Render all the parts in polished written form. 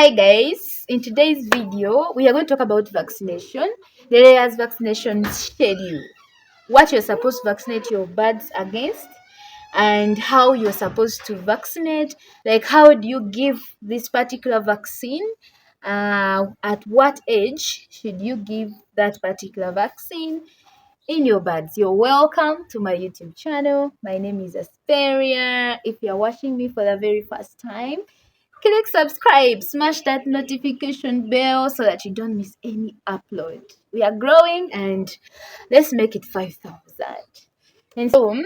Hi guys, in today's video we are going to talk about vaccination, the layers vaccination schedule, what you're supposed to vaccinate your birds against, and how you're supposed to vaccinate, like how do you give this particular vaccine, at what age should you give that particular vaccine in your birds. You're welcome to my YouTube channel. My name is Asperia. If you're watching me for the very first time, click subscribe, smash that notification bell so that you don't miss any upload. We are growing and let's make it 5,000. And so,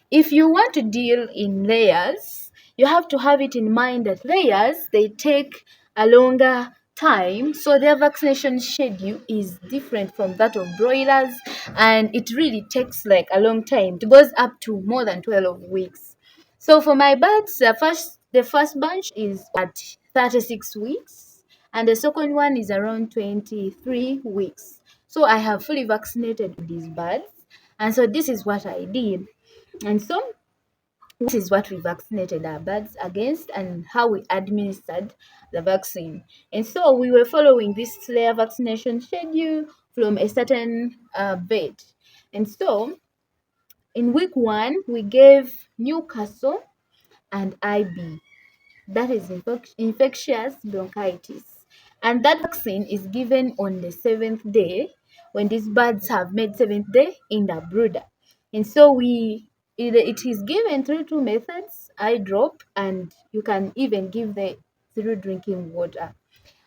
if you want to deal in layers, you have to have it in mind that layers, they take a longer time, so their vaccination schedule is different from that of broilers, and it really takes like a long time. It goes up to more than 12 weeks. So for my birds, the first bunch is at 36 weeks, and the second one is around 23 weeks. So I have fully vaccinated these birds, and so this is what I did. And so this is what we vaccinated our birds against and how we administered the vaccine. And so we were following this layer vaccination schedule from a certain vet. And so in week 1, we gave Newcastle and IB, that is infectious bronchitis. And that vaccine is given on the 7th day when these birds have made 7th day in the brooder. And so it is given through 2 methods, eye drop, and you can even give the through drinking water.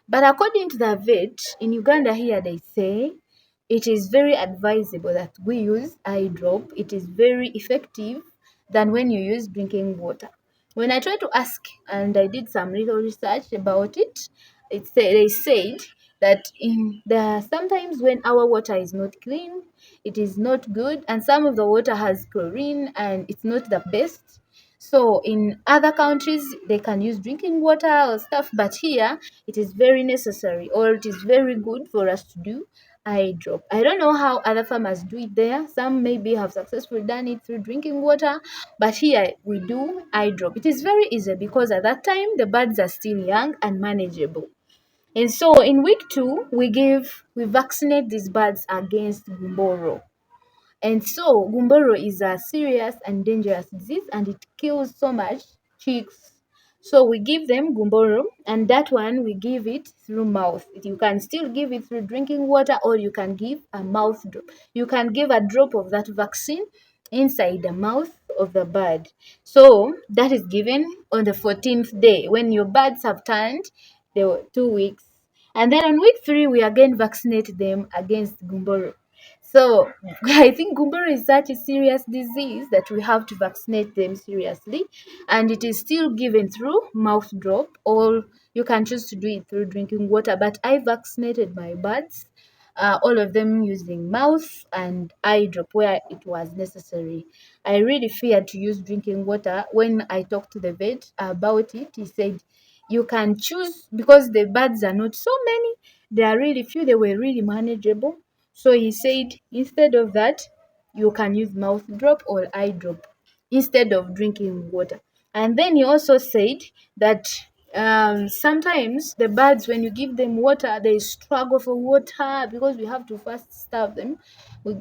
But according to the vet in Uganda here, they say it is very advisable that we use eye drop. It is very effective than when you use drinking water. When I tried to ask and I did some little research about it, they said that there are sometimes when our water is not clean, it is not good, and some of the water has chlorine and it's not the best. So in other countries they can use drinking water or stuff, but here it is very necessary, or it is very good for us to do eye drop. I don't know how other farmers do it there. Some maybe have successfully done it through drinking water, but here we do eye drop. It is very easy because at that time the birds are still young and manageable. And so in week 2, we vaccinate these birds against gumboro. And so gumboro is a serious and dangerous disease, and it kills so much chicks. So we give them gumboro, and that one we give it through mouth. You can still give it through drinking water, or you can give a mouth drop. You can give a drop of that vaccine inside the mouth of the bird. So that is given on the 14th day when your birds have turned the 2 weeks. And then on week 3, we again vaccinate them against gumboro. So I think gumboro is such a serious disease that we have to vaccinate them seriously, and it is still given through mouth drop, or you can choose to do it through drinking water. But I vaccinated my birds, all of them using mouth and eye drop where it was necessary. I really feared to use drinking water. When I talked to the vet about it, he said you can choose, because the birds are not so many, they are really few, they were really manageable. So he said instead of that, you can use mouth drop or eye drop instead of drinking water. And then he also said that sometimes the birds, when you give them water, they struggle for water because we have to first starve them.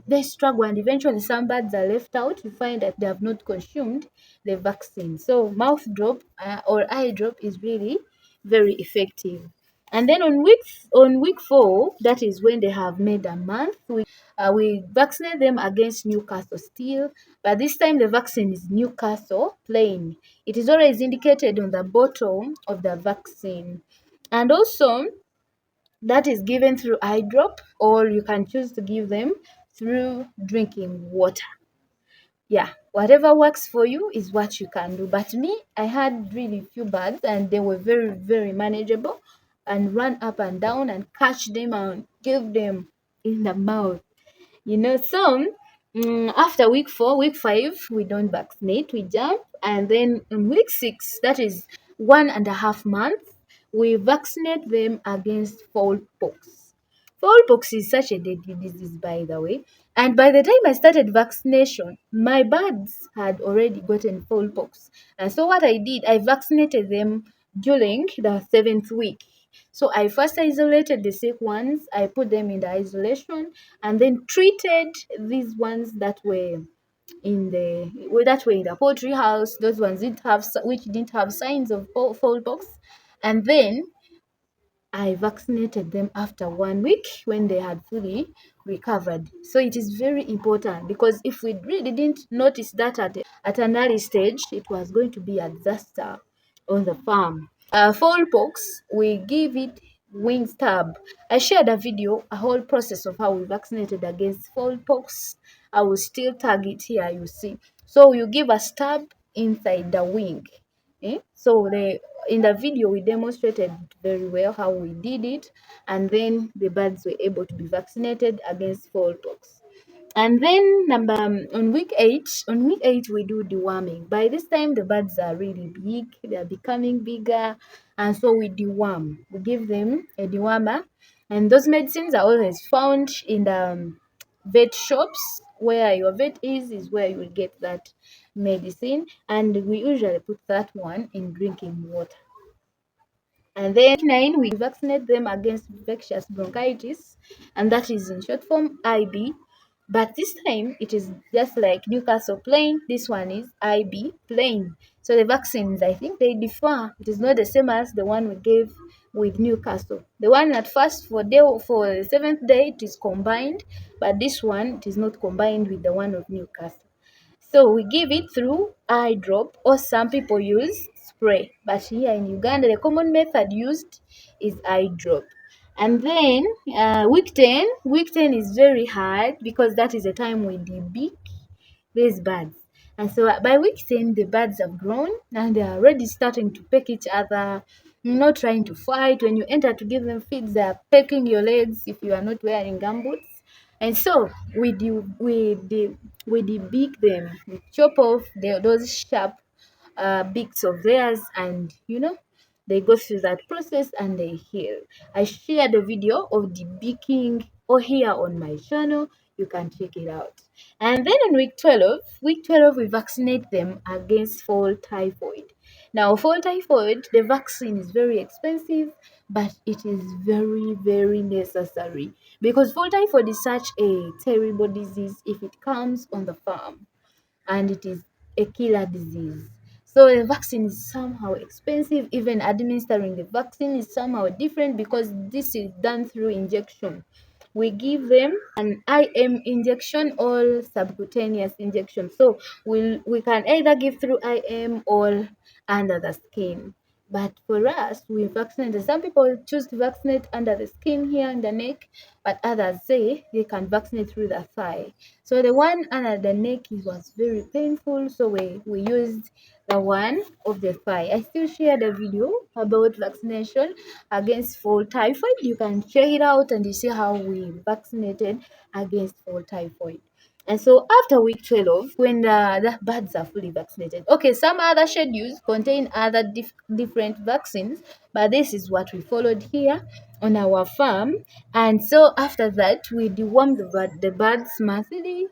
They struggle, and eventually some birds are left out. You find that they have not consumed the vaccine. So mouth drop or eye drop is really very effective. And then on week 4, that is when they have made a month, we vaccinate them against Newcastle still, but this time the vaccine is Newcastle plain. It is always indicated on the bottom of the vaccine. And also that is given through eye drop, or you can choose to give them through drinking water. Yeah, whatever works for you is what you can do. But me, I had really few birds, and they were very, very manageable, and run up and down and catch them and give them in the mouth. So after week 4, week 5, we don't vaccinate, we jump. And then in week 6, that is 1.5 months, we vaccinate them against pox. Pox is such a deadly disease, by the way. And by the time I started vaccination, my birds had already gotten pox. And so what I did, I vaccinated them during the 7th week. So I first isolated the sick ones, I put them in the isolation, and then treated these ones that were in the poultry house, those ones which didn't have signs of fowl and then I vaccinated them after 1 week when they had fully recovered. So it is very important, because if we really didn't notice that at an early stage, it was going to be a disaster on the farm. Fowl-pox, we give it wing stab. I shared a video, a whole process of how we vaccinated against fowl-pox. I will still tag it here, you see. So you give a stab inside the wing. So in the video we demonstrated very well how we did it, and then the birds were able to be vaccinated against smallpox. And then on week 8 we do deworming. By this time the birds are really big, they are becoming bigger, and so we deworm. We give them a dewormer, and those medicines are always found in the vet shops. Where your vet is where you will get that medicine, and we usually put that one in drinking water. And then 9, we vaccinate them against infectious bronchitis, and that is in short form IB. But this time it is just like Newcastle plain. This one is IB plain. So the vaccines, I think they differ. It is not the same as the one we gave with Newcastle. The one at first for the 7th day it is combined, but this one it is not combined with the one of Newcastle. So we give it through eye drop, or some people use spray. But here in Uganda, the common method used is eye drop. And then week 10 is very hard, because that is the time we debeak these birds. And so by week 10, the birds have grown and they are already starting to peck each other, not trying to fight. When you enter to give them feeds, they are pecking your legs if you are not wearing gumboots. And so we debeak them, we chop off those sharp beaks of theirs, and they go through that process and they heal. I shared a video of debeaking or here on my channel. You can check it out. And then on week 12 we vaccinate them against fall typhoid. Now fall typhoid, the vaccine is very expensive, but it is very, very necessary, because fall typhoid is such a terrible disease if it comes on the farm, and it is a killer disease. So the vaccine is somehow expensive. Even administering the vaccine is somehow different, because this is done through injection. We give them an IM injection or subcutaneous injection. So we can either give through IM or under the skin. But for us, we vaccinate. Some people choose to vaccinate under the skin here in the neck, but others say they can vaccinate through the thigh. So the one under the neck was very painful, so we used the one of the thigh. I still shared a video about vaccination against fall typhoid. You can check it out and you see how we vaccinated against fall typhoid. And so after week 12, when the birds are fully vaccinated, okay, some other schedules contain other different vaccines, but this is what we followed here on our farm. And so after that, we deworm the birds monthly.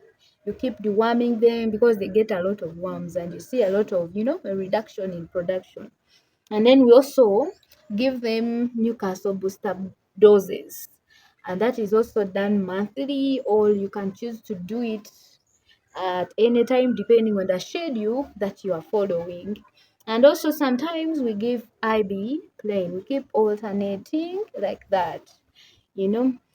You keep deworming them, because they get a lot of worms, and you see a lot of a reduction in production. And then we also give them Newcastle booster doses, and that is also done monthly, or you can choose to do it at any time depending on the schedule that you are following. And also sometimes we give IB plain. We keep alternating like that.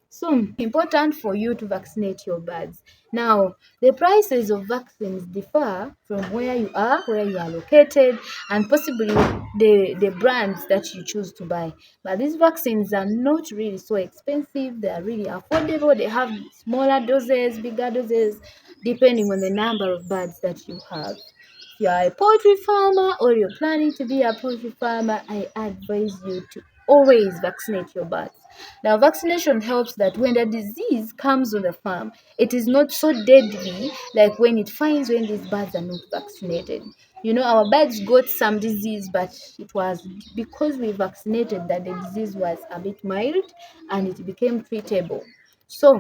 So important for you to vaccinate your birds. Now, the prices of vaccines differ from where you are located, and possibly the brands that you choose to buy. But these vaccines are not really so expensive. They are really affordable. They have smaller doses, bigger doses, depending on the number of birds that you have. If you are a poultry farmer, or you're planning to be a poultry farmer, I advise you to always vaccinate your birds. Now, vaccination helps that when the disease comes on the farm, it is not so deadly like when these birds are not vaccinated. Our birds got some disease, but it was because we vaccinated that the disease was a bit mild and it became treatable. So,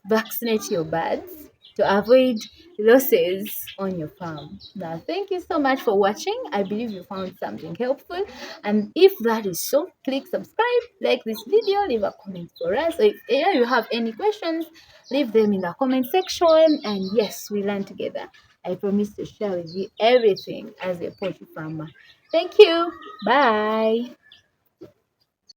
vaccinate your birds. to avoid losses on your farm. Now, thank you so much for watching. I believe you found something helpful. And if that is so, click subscribe, like this video, leave a comment for us. So if you have any questions, leave them in the comment section. And yes, we learn together. I promise to share with you everything as a poultry farmer. Thank you. Bye.